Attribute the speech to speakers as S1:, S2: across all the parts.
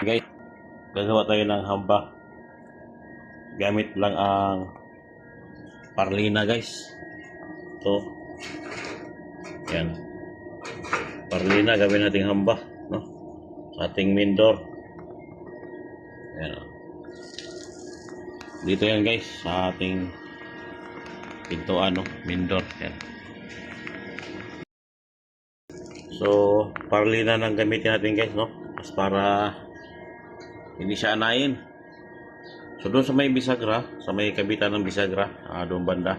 S1: Guys, gagawa tayo ng hamba. Gamit lang ang parlina guys. Ito. Yan. Parlina, gawin nating hamba. No? Sa ating main door. Yan. Dito yan guys. Sa ating pintuan, no? Main door. Yan. So, parlina nang gamitin natin guys, no? Mas para hindi siya anayin. So doon sa may bisagra, sa may kabitan ng bisagra, doon banda,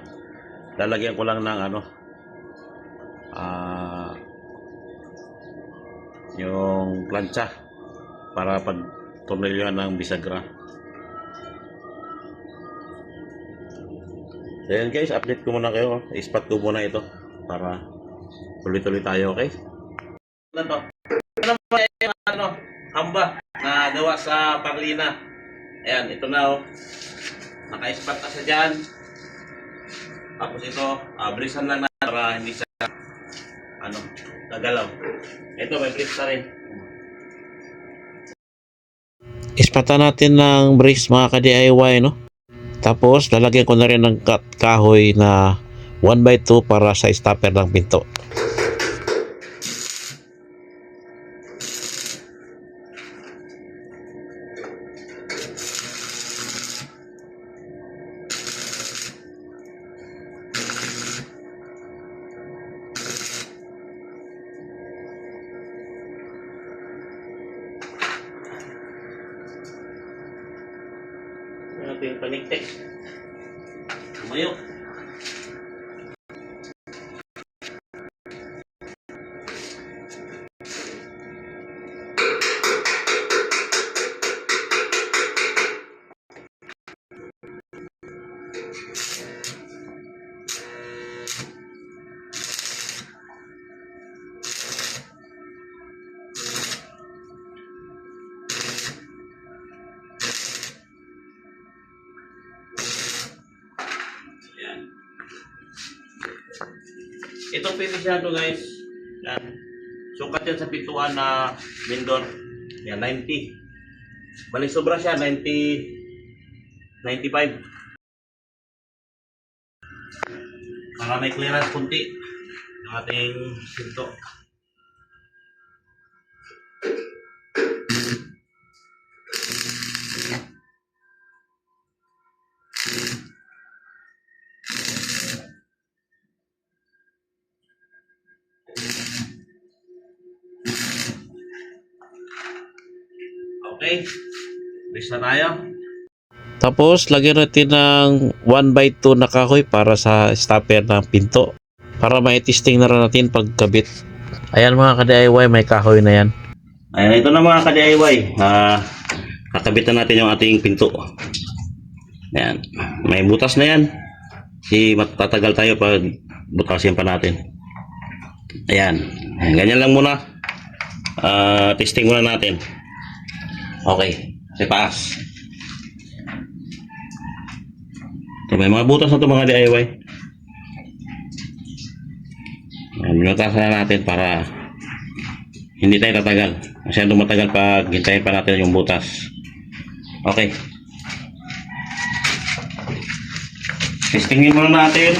S1: lalagyan ko lang ng yung plancha para pag tornilyohan ng bisagra. So yan guys, update ko muna kayo. Ispat ko muna ito para tuloy-tuloy tayo, okay? Ano to? Ano hamba na gawa sa parlina. Ayan, ito na naka-spot na siya dyan. Tapos ito, brisan lang na para hindi siya gagalaw. Ito, may bris na rin. Ispatan natin ng bris mga ka-DIY, no? Tapos, lalagyan ko na rin ng kahoy na 1x2 para sa stopper ng pinto. Ito yung paniktik. Tumayo. Itong finish na to guys, yan. Sukat yan sa pintuan na main door. Yan, 90. Balik sobra siya, 90, 95. Para may clearance kunti ng ating pinto. Okay, bris na tayo. Tapos, lagyan natin ng 1x2 na kahoy para sa stopper ng pinto. Para mai-testing na rin natin pagkabit. Ayan mga ka-DIY, may kahoy na yan. Ayan, ito na mga ka-DIY. Kakabitan natin yung ating pinto. Ayan, may butas na yan. Kasi matatagal tayo pag butasin pa natin. Ayan, ganyan lang muna. Testing muna natin. Okay, sa taas. So, may mga butas na ito mga DIY. Binutasan na natin para hindi tayo tatagal. Masyadong matagal pag hintayin pa natin yung butas. Okay. Testingin muna natin.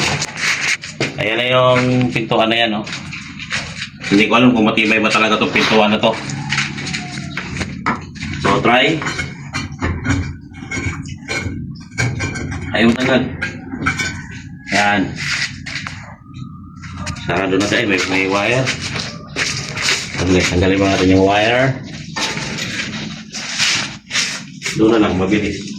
S1: Ayan na yung pintuan na yan. Oh. Hindi ko alam kung matibay ba talaga itong pintuan na to. So, try. Ayaw tagal. Yan. Sarado na tayo. May wire. Tanggalin mo natin yung wire. Doon na lang. Mabilis.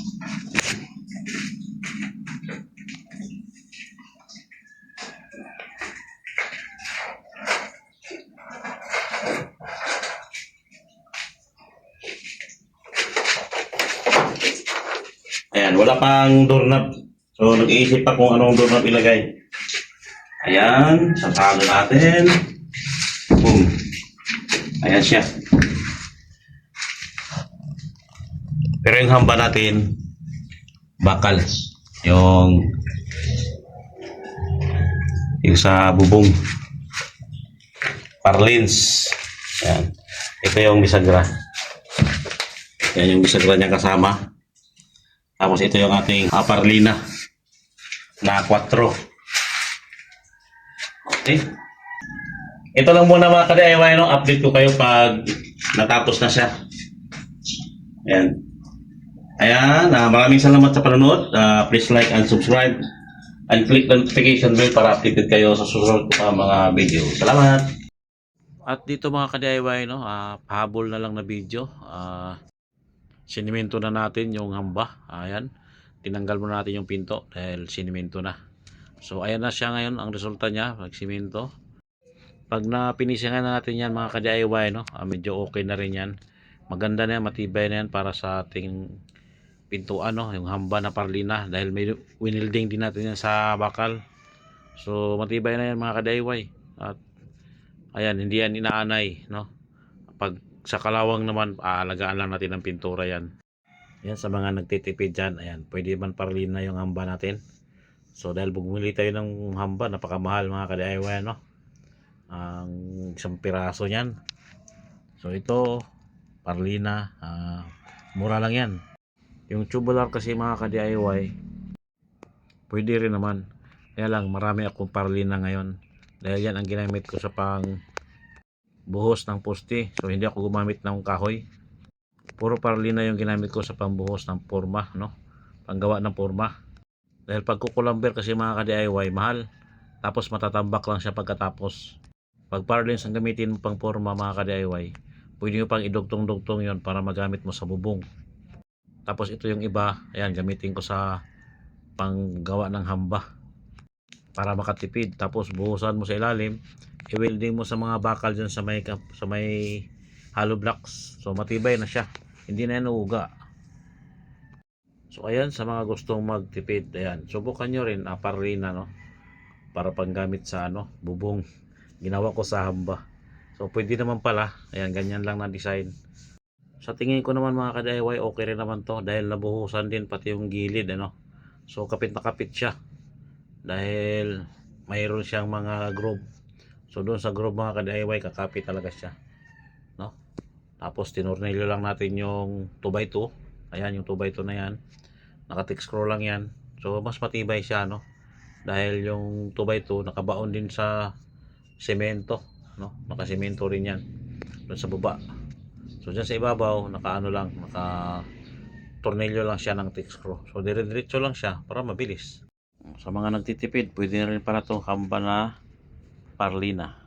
S1: Ayan, wala pang doorknob. So, nag-iisip pa kung anong doorknob ilagay. Ayan, sasado natin. Boom. Ayan siya. Pero yung hamba natin, bakal. Yung sa bubong. Parlins. Ayan. Ito yung bisagra. Yan yung bisagra niya kasama. Tapos ito yung ating parlina na 4. Okay. Ito lang muna mga ka-DIY, no? Update ko kayo pag natapos na siya. Ayan. Ayan, maraming salamat sa panonood. Please like and subscribe and click the notification bell para updated kayo sa susunod ko mga video. Salamat! At dito mga ka-DIY, no? Pahabol na lang na video. Sinimento na natin yung hamba. Ayan. Tinanggal muna natin yung pinto dahil sinimento na. So ayan na siya ngayon ang resulta niya pag simento. Pag napinisingan na natin yan mga ka-DIY, no? Medyo okay na rin yan. Maganda na yan, matibay na yan para sa ating pintuan, no? Yung hamba na parlina dahil may winilding din natin yan sa bakal. So matibay na yan mga ka-DIY. At ayan, hindi yan inaanay, no? Pag sa kalawang naman, aalagaan lang natin ng pintura yan. Yan sa mga nagtitipid dyan, ayan, pwede man parlina yung hamba natin. So dahil bumili tayo ng hamba, napakamahal mga ka-DIY, no? Ang isang piraso niyan. So ito, parlina, mura lang yan. Yung tubular kasi mga ka-DIY, pwede rin naman. Kaya lang, marami akong parlina ngayon. Dahil yan ang ginamit ko sa pang buhos ng poste. So hindi ako gumamit ng kahoy. Puro parlina yung ginamit ko sa pambuhos ng forma, no? Panggawa ng forma. Dahil pag kukulamber kasi mga ka-DIY, mahal. Tapos matatambak lang siya pagkatapos. Pag parlins ang gamitin mo pang forma mga ka-DIY, pwede nyo pang idugtong-dugtong yon para magamit mo sa bubong. Tapos ito yung iba, ayan, gamitin ko sa panggawa ng hamba para makatipid. Tapos buhusan mo sa ilalim, i-welding mo sa mga bakal dyan sa may hollow blocks. So matibay na siya, hindi na yan uuga. So ayan, sa mga gustong magtipid, ayan, subukan nyo rin parlina, no? Para panggamit sa bubong. Ginawa ko sa hamba. So pwede naman pala, ayan, ganyan lang na design. Sa tingin ko naman mga ka-DIY, okay rin naman to dahil nabuhusan din pati yung gilid, So kapit na kapit siya dahil mayroon siyang mga groove. So doon sa groove mga ka-DIY, kakapit talaga siya, no? Tapos tinurnilyo lang natin yung 2x2. Ayan, yung 2x2 na yan, naka-tick screw lang yan. So mas matibay siya, no? Dahil yung 2x2 nakabaon din sa semento, no? Naka-semento rin yan doon sa baba. So dyan sa ibabaw, naka tornilyo lang siya ng tick screw. So dire-diretso lang siya para mabilis. Sa mga nagtitipid, pwede na rin para itong hamba na parlina.